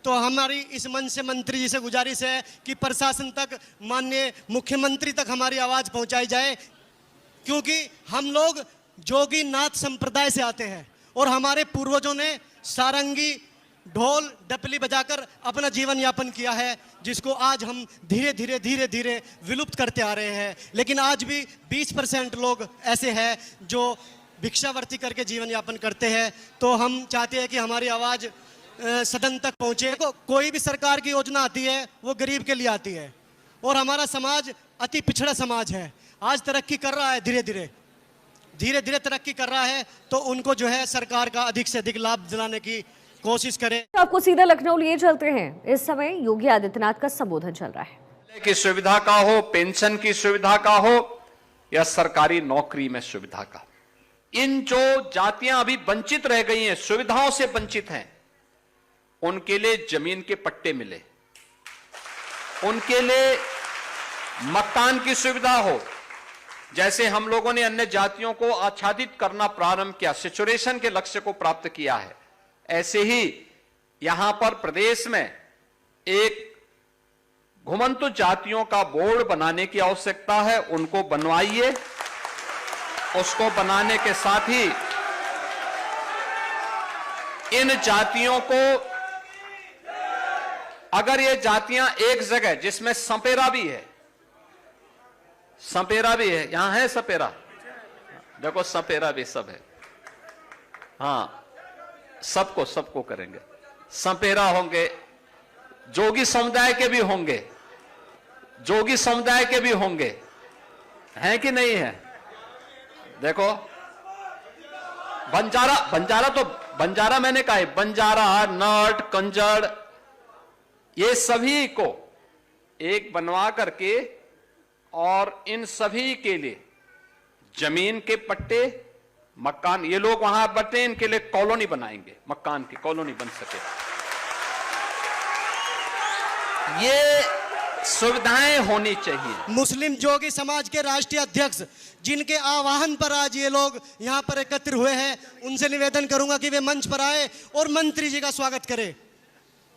तो हमारी इस मंच से मंत्री जी से गुजारिश है कि प्रशासन तक, माननीय मुख्यमंत्री तक हमारी आवाज़ पहुंचाई जाए, क्योंकि हम लोग जोगी नाथ संप्रदाय से आते हैं और हमारे पूर्वजों ने सारंगी, ढोल, डपली बजाकर अपना जीवन यापन किया है, जिसको आज हम धीरे धीरे विलुप्त करते आ रहे हैं। लेकिन आज भी 20% लोग ऐसे हैं जो भिक्षावृत्ति करके जीवन यापन करते हैं। तो हम चाहते हैं कि हमारी आवाज़ सदन तक पहुंचे। कोई भी सरकार की योजना आती है वो गरीब के लिए आती है, और हमारा समाज अति पिछड़ा समाज है। आज तरक्की कर रहा है, धीरे धीरे तरक्की कर रहा है, तो उनको जो है सरकार का अधिक से अधिक लाभ दिलाने की कोशिश करें। आपको सीधा लखनऊ लिए चलते हैं। इस समय योगी आदित्यनाथ का संबोधन चल रहा है। की सुविधा का हो, पेंशन की सुविधा का हो, या सरकारी नौकरी में सुविधा का, इन जो जातियां अभी वंचित रह गई हैं, सुविधाओं से वंचित हैं, उनके लिए जमीन के पट्टे मिले, उनके लिए मकान की सुविधा हो। जैसे हम लोगों ने अन्य जातियों को आच्छादित करना प्रारंभ किया, सिचुएशन के लक्ष्य को प्राप्त किया है, ऐसे ही यहां पर प्रदेश में एक घुमंतु जातियों का बोर्ड बनाने की आवश्यकता है। उनको बनवाइए। उसको बनाने के साथ ही इन जातियों को, अगर ये जातियां एक जगह, जिसमें सपेरा भी है, यहां है सपेरा, देखो सपेरा भी सब है, हाँ, सबको करेंगे। सपेरा होंगे, जोगी समुदाय के भी होंगे, हैं कि नहीं है? देखो बंजारा मैंने कहा है, बंजारा, नट, कंजड़, ये सभी को एक बनवा करके, और इन सभी के लिए जमीन के पट्टे, मकान, ये लोग वहां बटे, इनके लिए कॉलोनी बनाएंगे, मकान की कॉलोनी बन सके। ये सुविधाएं होनी चाहिए। मुस्लिम जोगी समाज के राष्ट्रीय अध्यक्ष, जिनके आह्वान पर आज ये लोग यहाँ पर एकत्र हुए हैं, उनसे निवेदन करूंगा कि वे मंच पर आए और मंत्री जी का स्वागत करें।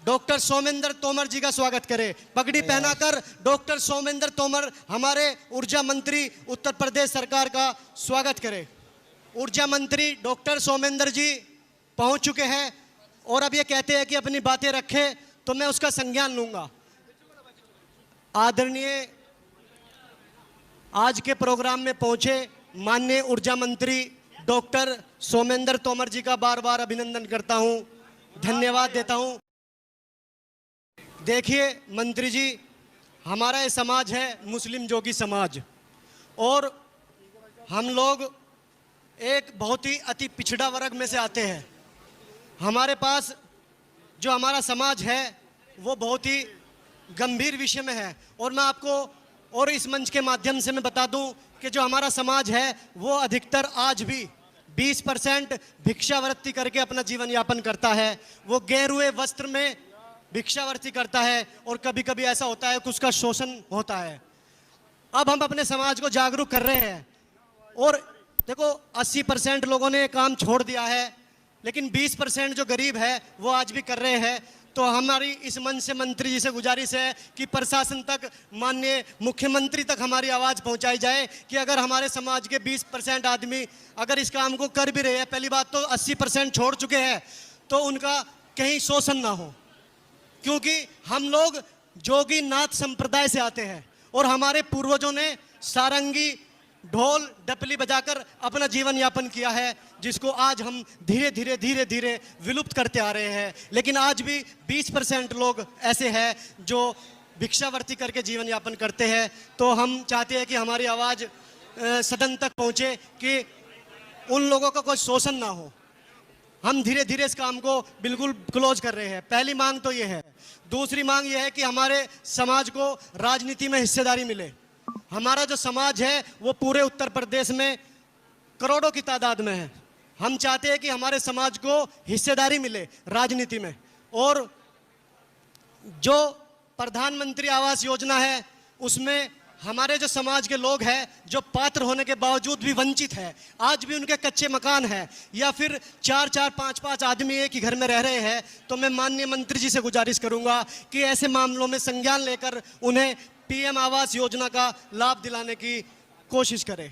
डॉक्टर सोमेंद्र तोमर जी का स्वागत करें। पगड़ी पहनाकर डॉक्टर सोमेंद्र तोमर, हमारे ऊर्जा मंत्री, उत्तर प्रदेश सरकार का स्वागत करें। ऊर्जा मंत्री डॉक्टर सोमेंद्र जी पहुंच चुके हैं और अब ये कहते हैं कि अपनी बातें रखें, तो मैं उसका संज्ञान लूंगा। आदरणीय, आज के प्रोग्राम में पहुंचे माननीय ऊर्जा मंत्री डॉक्टर सोमेंद्र तोमर जी का बार बार अभिनंदन करता हूं, धन्यवाद देता हूं। देखिए मंत्री जी, हमारा ये समाज है मुस्लिम जोगी समाज, और हम लोग एक बहुत ही अति पिछड़ा वर्ग में से आते हैं। हमारे पास जो हमारा समाज है वो बहुत ही गंभीर विषय में है, और मैं आपको और इस मंच के माध्यम से मैं बता दूं कि जो हमारा समाज है वो अधिकतर आज भी 20% भिक्षावृत्ति करके अपना जीवन यापन करता है। वो गेरुए वस्त्र में भिक्षावृत्ति करता है, और कभी कभी ऐसा होता है कि उसका शोषण होता है। अब हम अपने समाज को जागरूक कर रहे हैं, और देखो 80% लोगों ने काम छोड़ दिया है, लेकिन 20% जो गरीब है वो आज भी कर रहे हैं। तो हमारी इस मंच से मंत्री जी से गुजारिश है कि प्रशासन तक, माननीय मुख्यमंत्री तक हमारी आवाज़ पहुंचाई जाए कि अगर हमारे समाज के 20% आदमी अगर इस काम को कर भी रहे हैं, पहली बात तो 80% छोड़ चुके हैं, तो उनका कहीं शोषण ना हो, क्योंकि हम लोग जोगी नाथ संप्रदाय से आते हैं और हमारे पूर्वजों ने सारंगी, ढोल, डपली बजाकर अपना जीवन यापन किया है, जिसको आज हम धीरे धीरे विलुप्त करते आ रहे हैं। लेकिन आज भी 20% लोग ऐसे हैं जो भिक्षावृत्ति करके जीवन यापन करते हैं। तो हम चाहते हैं कि हमारी आवाज़ सदन तक पहुंचे कि उन लोगों का कोई शोषण ना हो। हम धीरे धीरे इस काम को बिल्कुल क्लोज कर रहे हैं। पहली मांग तो ये है। दूसरी मांग ये है कि हमारे समाज को राजनीति में हिस्सेदारी मिले। हमारा जो समाज है वो पूरे उत्तर प्रदेश में करोड़ों की तादाद में है। हम चाहते हैं कि हमारे समाज को हिस्सेदारी मिले राजनीति में, और जो प्रधानमंत्री आवास योजना है उसमें हमारे जो समाज के लोग हैं जो पात्र होने के बावजूद भी वंचित है, आज भी उनके कच्चे मकान हैं या फिर 4-4, 5-5 आदमी एक ही घर में रह रहे हैं, तो मैं माननीय मंत्री जी से गुजारिश करूंगा कि ऐसे मामलों में संज्ञान लेकर उन्हें पीएम आवास योजना का लाभ दिलाने की कोशिश करें।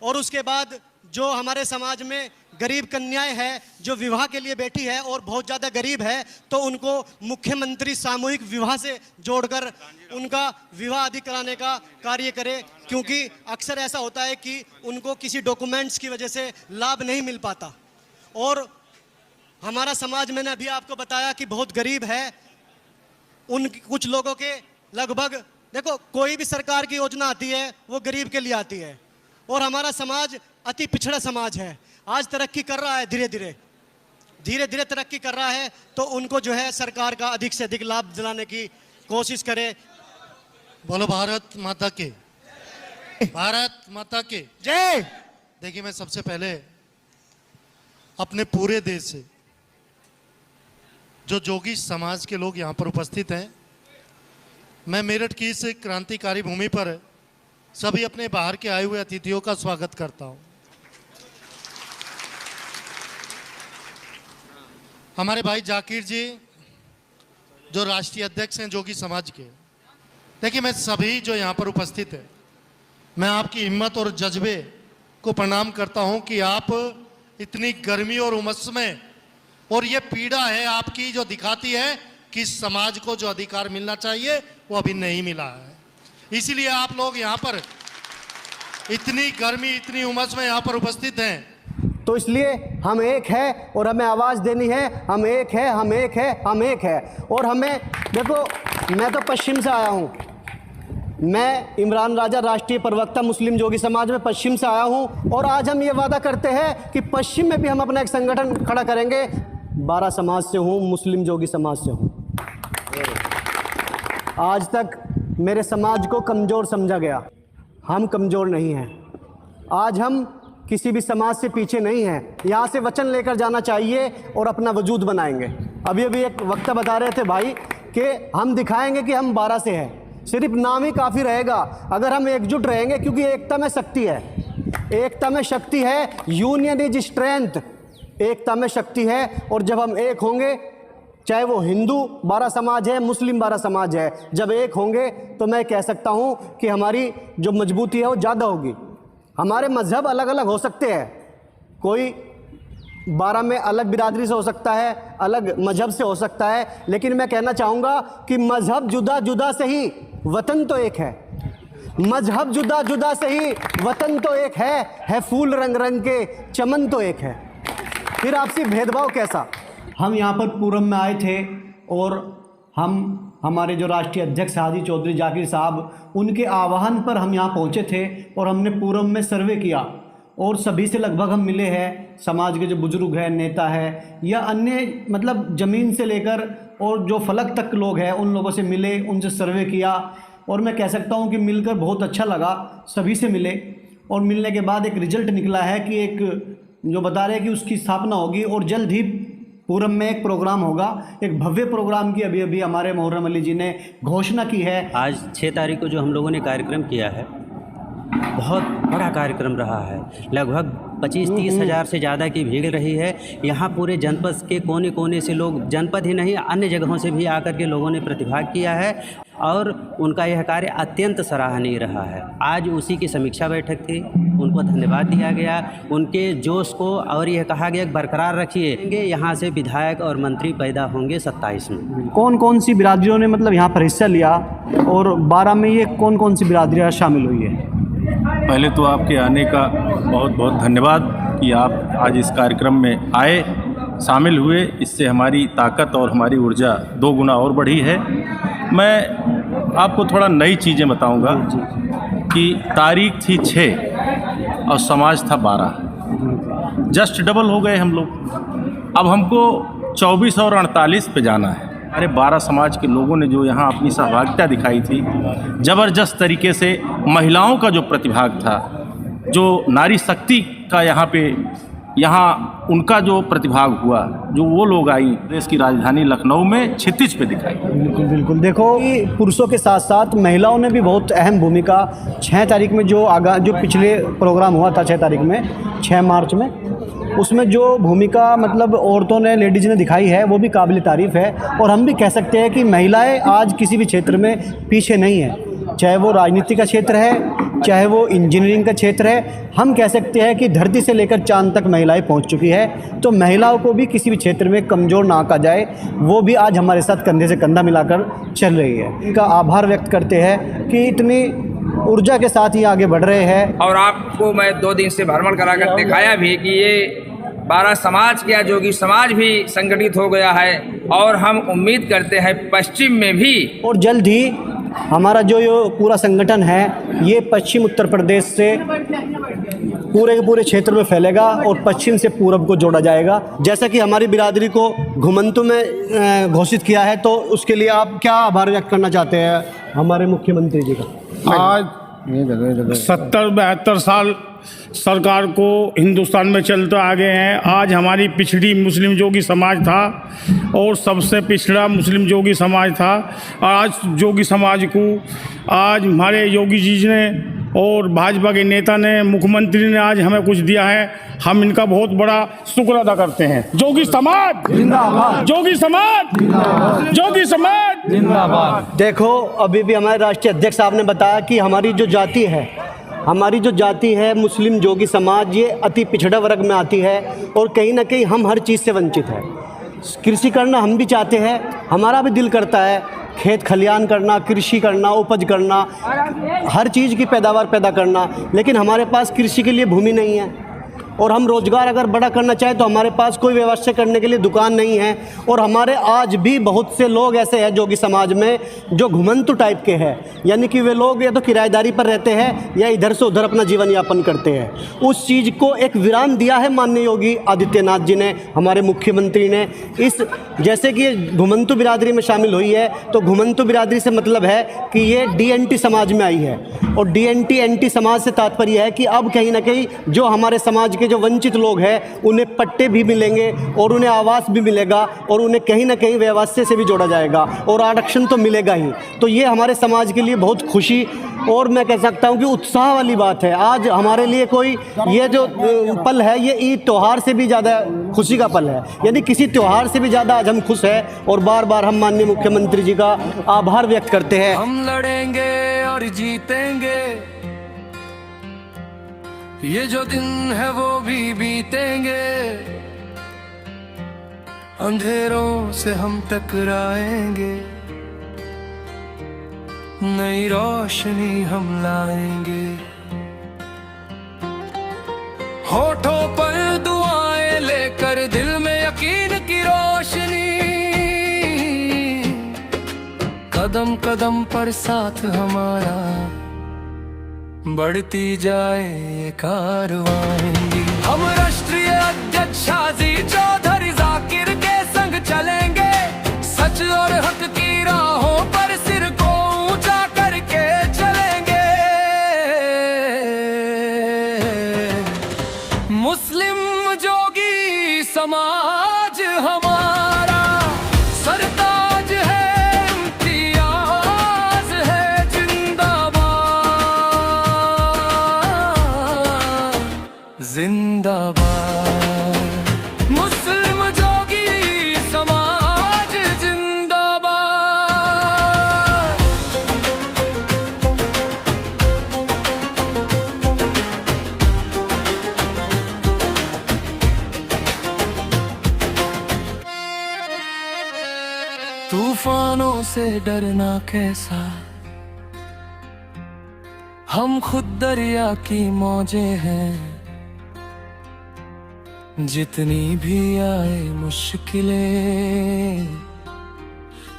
और उसके बाद जो हमारे समाज में गरीब कन्याएं हैं जो विवाह के लिए बैठी है और बहुत ज़्यादा गरीब है, तो उनको मुख्यमंत्री सामूहिक विवाह से जोड़कर उनका विवाह आदि कराने का कार्य करे, क्योंकि अक्सर ऐसा होता है कि उनको किसी डॉक्यूमेंट्स की वजह से लाभ नहीं मिल पाता। और हमारा समाज, मैंने अभी आपको बताया कि बहुत गरीब है, उन कुछ लोगों के लगभग, देखो कोई भी सरकार की योजना आती है वो गरीब के लिए आती है, और हमारा समाज अति पिछड़ा समाज है, आज तरक्की कर रहा है, धीरे धीरे तरक्की कर रहा है, तो उनको जो है सरकार का अधिक से अधिक लाभ दिलाने की कोशिश करे। बोलो भारत माता के, भारत माता के जय। देखिए, मैं सबसे पहले अपने पूरे देश से जो जोगी समाज के लोग यहाँ पर उपस्थित हैं, मैं मेरठ की इस क्रांतिकारी भूमि पर सभी अपने बाहर के आए हुए अतिथियों का स्वागत करता हूँ। हमारे भाई जाकिर जी जो राष्ट्रीय अध्यक्ष हैं जोगी समाज के, देखिए मैं सभी जो यहाँ पर उपस्थित है, मैं आपकी हिम्मत और जज्बे को प्रणाम करता हूँ कि आप इतनी गर्मी और उमस में, और ये पीड़ा है आपकी जो दिखाती है कि समाज को जो अधिकार मिलना चाहिए वो अभी नहीं मिला है, इसीलिए आप लोग यहाँ पर इतनी गर्मी इतनी उमस में यहाँ पर उपस्थित हैं। तो इसलिए हम एक है और हमें आवाज़ देनी है, हम एक है, हम एक है, हम एक है। और हमें देखो, मैं तो पश्चिम से आया हूँ, मैं इमरान राजा राष्ट्रीय प्रवक्ता मुस्लिम जोगी समाज में पश्चिम से आया हूँ, और आज हम ये वादा करते हैं कि पश्चिम में भी हम अपना एक संगठन खड़ा करेंगे। 12 समाज से हूँ, मुस्लिम जोगी समाज से हूँ। आज तक मेरे समाज को कमज़ोर समझा गया, हम कमज़ोर नहीं हैं। आज हम किसी भी समाज से पीछे नहीं हैं, यहाँ से वचन लेकर जाना चाहिए और अपना वजूद बनाएंगे। अभी एक वक्ता बता रहे थे भाई कि हम दिखाएंगे कि हम 12 से हैं, सिर्फ नाम ही काफ़ी रहेगा अगर हम एकजुट रहेंगे, क्योंकि एकता में शक्ति है, एकता में शक्ति है, यूनियन इज स्ट्रेंथ, एकता में शक्ति है। और जब हम एक होंगे, चाहे वो हिंदू 12 समाज है, मुस्लिम 12 समाज है, जब एक होंगे तो मैं कह सकता हूँ कि हमारी जो मजबूती है वो ज़्यादा होगी। हमारे मज़हब अलग अलग हो सकते हैं, कोई 12 में अलग बिरादरी से हो सकता है, अलग मजहब से हो सकता है, लेकिन मैं कहना चाहूँगा कि मजहब जुदा जुदा से ही वतन तो एक है, मजहब जुदा जुदा से ही वतन तो एक है फूल रंग रंग के चमन तो एक है, फिर आपसी भेदभाव कैसा। हम यहाँ पर पूरम में आए थे और हमारे जो राष्ट्रीय अध्यक्ष हाजी चौधरी जाकिर साहब, उनके आह्वान पर हम यहाँ पहुँचे थे और हमने पूरम में सर्वे किया और सभी से लगभग हम मिले हैं, समाज के जो बुजुर्ग हैं, नेता है या अन्य मतलब ज़मीन से लेकर और जो फलक तक लोग हैं, उन लोगों से मिले, उनसे सर्वे किया और मैं कह सकता हूँ कि मिलकर बहुत अच्छा लगा। सभी से मिले और मिलने के बाद एक रिजल्ट निकला है कि एक जो बता रहे हैं कि उसकी स्थापना होगी और जल्द ही पूरम में एक प्रोग्राम होगा, एक भव्य प्रोग्राम की अभी हमारे मोहर्रम अली जी ने घोषणा की है। आज 6 तारीख को जो हम लोगों ने कार्यक्रम किया है, बहुत बड़ा कार्यक्रम रहा है, लगभग 25-30 हज़ार से ज़्यादा की भीड़ रही है। यहाँ पूरे जनपद के कोने कोने से लोग, जनपद ही नहीं अन्य जगहों से भी आकर के लोगों ने प्रतिभाग किया है और उनका यह कार्य अत्यंत सराहनीय रहा है। आज उसी की समीक्षा बैठक थी, उनको धन्यवाद दिया गया, उनके जोश को और यह कहा गया बरकरार रखिए। यहाँ से विधायक और मंत्री पैदा होंगे 27 में। कौन कौन सी बिरादरियों ने मतलब यहाँ पर हिस्सा लिया और 12 में ये कौन कौन सी बिरादरियाँ शामिल हुई है? पहले तो आपके आने का बहुत बहुत धन्यवाद कि आप आज इस कार्यक्रम में आए, शामिल हुए, इससे हमारी ताकत और हमारी ऊर्जा 2 गुना और बढ़ी है। मैं आपको थोड़ा नई चीज़ें बताऊंगा कि तारीख थी 6 और समाज था 12, जस्ट डबल हो गए हम लोग। अब हमको 24 और 48 पे जाना है। अरे 12 समाज के लोगों ने जो यहाँ अपनी सहभागिता दिखाई थी, ज़बरदस्त तरीके से महिलाओं का जो प्रतिभाग था, जो नारी शक्ति का यहाँ पे यहाँ उनका जो प्रतिभाग हुआ, जो वो लोग आई देश की राजधानी लखनऊ में क्षितिज पे दिखाई। बिल्कुल बिल्कुल। देखो कि पुरुषों के साथ साथ महिलाओं ने भी बहुत अहम भूमिका 6 तारीख में जो पिछले प्रोग्राम हुआ था 6 तारीख में, 6 मार्च में, उसमें जो भूमिका मतलब औरतों ने, लेडीज़ ने दिखाई है वो भी काबिल तारीफ़ है। और हम भी कह सकते हैं कि महिलाएं आज किसी भी क्षेत्र में पीछे नहीं हैं, चाहे वो राजनीति का क्षेत्र है, चाहे वो इंजीनियरिंग का क्षेत्र है। हम कह सकते हैं कि धरती से लेकर चांद तक महिलाएं पहुंच चुकी है। तो महिलाओं को भी किसी भी क्षेत्र में कमज़ोर ना कहा जाए, वो भी आज हमारे साथ कंधे से कंधा मिलाकर चल रही है। इनका आभार व्यक्त करते हैं कि इतनी ऊर्जा के साथ ये आगे बढ़ रहे हैं। और आपको मैं 2 दिन से भ्रमण कराकर दिखाया भी कि ये 12 समाज क्या जोगी समाज भी संगठित हो गया है। और हम उम्मीद करते हैं पश्चिम में भी, और जल्द ही हमारा जो ये पूरा संगठन है ये पश्चिम उत्तर प्रदेश से पूरे के पूरे क्षेत्र में फैलेगा और पश्चिम से पूरब को जोड़ा जाएगा। जैसा कि हमारी बिरादरी को घुमंतु में घोषित किया है, तो उसके लिए आप क्या आभार व्यक्त करना चाहते हैं हमारे मुख्यमंत्री जी का? आज 70-72 साल सरकार को हिंदुस्तान में चलते आ गए हैं। आज हमारी पिछड़ी मुस्लिम जोगी समाज था और सबसे पिछड़ा मुस्लिम जोगी समाज था। आज जोगी समाज को आज हमारे योगी जी ने और भाजपा के नेता ने, मुख्यमंत्री ने आज हमें कुछ दिया है। हम इनका बहुत बड़ा शुक्र अदा करते हैं। जोगी समाज जिंदाबाद, जोगी समाज जिंदाबाद, जोगी समाज जिंदाबाद। देखो, अभी भी हमारे राष्ट्रीय अध्यक्ष साहब ने बताया कि हमारी जो जाति है मुस्लिम जोगी समाज, ये अति पिछड़ा वर्ग में आती है और कहीं ना कहीं हम हर चीज़ से वंचित है। कृषि करना हम भी चाहते हैं, हमारा भी दिल करता है खेत खलियान करना, कृषि करना, उपज करना, हर चीज़ की पैदावार पैदा करना, लेकिन हमारे पास कृषि के लिए भूमि नहीं है। और हम रोज़गार अगर बड़ा करना चाहें तो हमारे पास कोई व्यवस्था करने के लिए दुकान नहीं है। और हमारे आज भी बहुत से लोग ऐसे हैं जोगी समाज में जो घुमंतु टाइप के हैं, यानी कि वे लोग या तो किराएदारी पर रहते हैं या इधर से उधर अपना जीवन यापन करते हैं। उस चीज़ को एक विराम दिया है माननीय योगी आदित्यनाथ जी ने, हमारे मुख्यमंत्री ने। इस जैसे कि ये घुमंतु बिरादरी में शामिल हुई है, तो घुमंतु बिरादरी से मतलब है कि ये DNT समाज में आई है। और DNT एंटी समाज से तात्पर्य है कि अब कहीं ना कहीं जो हमारे समाज के जो वंचित लोग हैं उन्हें पट्टे भी मिलेंगे और उन्हें आवास भी मिलेगा और उन्हें कहीं ना कहीं व्यवस्था से भी जोड़ा जाएगा और आरक्षण तो मिलेगा ही। तो ये हमारे समाज के लिए बहुत खुशी और मैं कह सकता हूँ कि उत्साह वाली बात है। आज हमारे लिए कोई ये जो पल है, ये ईद त्यौहार से भी ज़्यादा खुशी का पल है, यानी किसी त्यौहार से भी ज़्यादा आज हम खुश हैं। और बार बार हम माननीय मुख्यमंत्री जी का आभार व्यक्त करते हैं। हम लड़ेंगे और जीतेंगे, ये जो दिन है वो भी बीतेंगे, अंधेरों से हम टकराएंगे, नई रोशनी हम लाएंगे। होठों पर दुआएं लेकर दिल में यकीन की रोशनी, कदम कदम पर साथ हमारा बढ़ती जाए ये कारवानी। हम राष्ट्रीय अध्यक्ष शाजी चौधरी जाकिर के संग चलेंगे, सच और हक की राहों पर सिर को ऊंचा करके चलेंगे। मुस्लिम जोगी समाज हमारा सरताज है, इम्तियाज है, जिंदाबाद, मुस्लिम जोगी समाज जिंदाबाद। तूफानों से डरना कैसा, हम खुद दरिया की मौजें हैं, जितनी भी आए मुश्किलें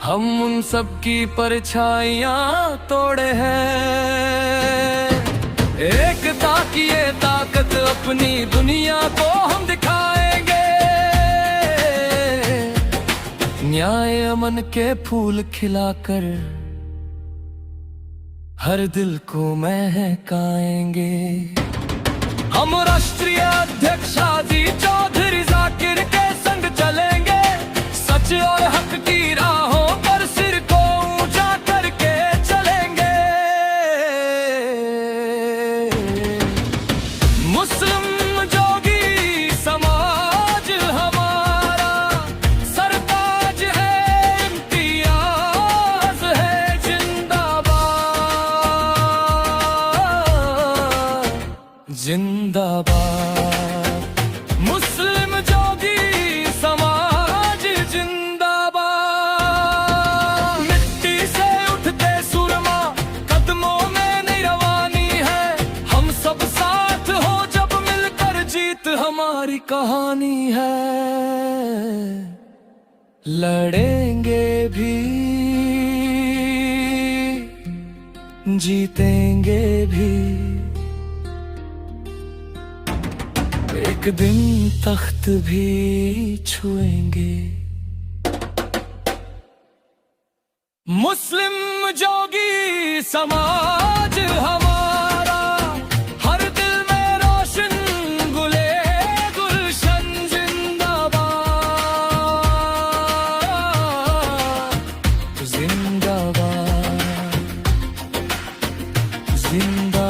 हम उन सब की परछाइयां तोड़े हैं। एकता की ये ताकत अपनी दुनिया को हम दिखाएंगे, न्याय अमन के फूल खिलाकर हर दिल को महकाएंगे। हम राष्ट्रीय अध्यक्ष हाजी चौधरी जाकिर के संग चलेंगे, सच और हक की राहों पर सिर को ऊंचा करके चलेंगे। मुस्लिम जोगी समाज हमारा सरताज है, इम्तियाज है, जिंदाबाद जिंदाबाद। मुस्लिम जोगी समाज जिंदाबाद। मिट्टी से उठते सुरमा, कदमों में नई रवानी है, हम सब साथ हो जब मिलकर जीत हमारी कहानी है। लड़ेंगे भी जीतेंगे भी, एक दिन तख्त भी छुएंगे। मुस्लिम जोगी समाज हमारा हर दिल में रोशन गुले गुलशन, जिंदाबाद जिंदाबाद जिंदाबाद।